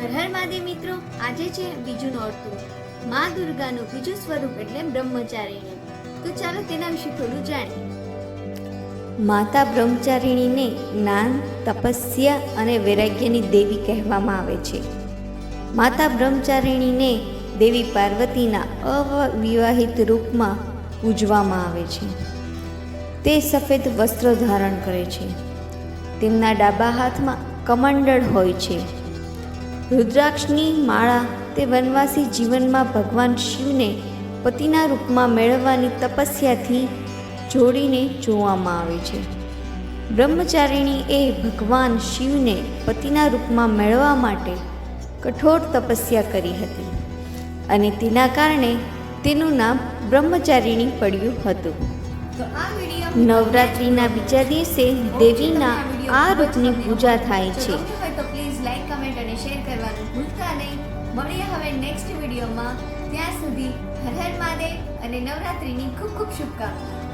હર હર મહાદેવ મિત્રો, આજે છે બીજું નોરતું. મા દુર્ગાનું બીજું સ્વરૂપ એટલે બ્રહ્મચારિણી. તો ચાલો તેના વિશે થોડું જાણીએ. માતા બ્રહ્મચારિણીને જ્ઞાન, તપસ્યા અને વૈરાગ્યની દેવી કહેવામાં આવે છે. માતા બ્રહ્મચારિણીને દેવી પાર્વતીના અવિવાહિત રૂપમાં પૂજવામાં આવે છે. તે સફેદ વસ્ત્ર ધારણ કરે છે. તેમના ડાબા હાથમાં કમંડળ હોય છે. રુદ્રાક્ષની માળા તે વનવાસી જીવનમાં ભગવાન શિવને પતિના રૂપમાં મેળવવાની તપસ્યાથી જોડીને જોવામાં આવે છે. બ્રહ્મચારિણી એ ભગવાન શિવને પતિના રૂપમાં મેળવવા માટે કઠોર તપસ્યા કરી હતી અને તેના કારણે તેનું નામ બ્રહ્મચારિણી પડ્યું હતું. નવરાત્રિના બીજા દિવસે દેવીના આ રૂપની પૂજા થાય છે. તો પ્લીઝ લાઈક, કમેન્ટ અને શેર કરવાનું ભૂલતા નહીં. મળીએ હવે નેક્સ્ટ વિડીયોમાં. ત્યાં સુધી હર હર મહાદેવ અને નવરાત્રિની ખૂબ ખૂબ શુભકામનાઓ.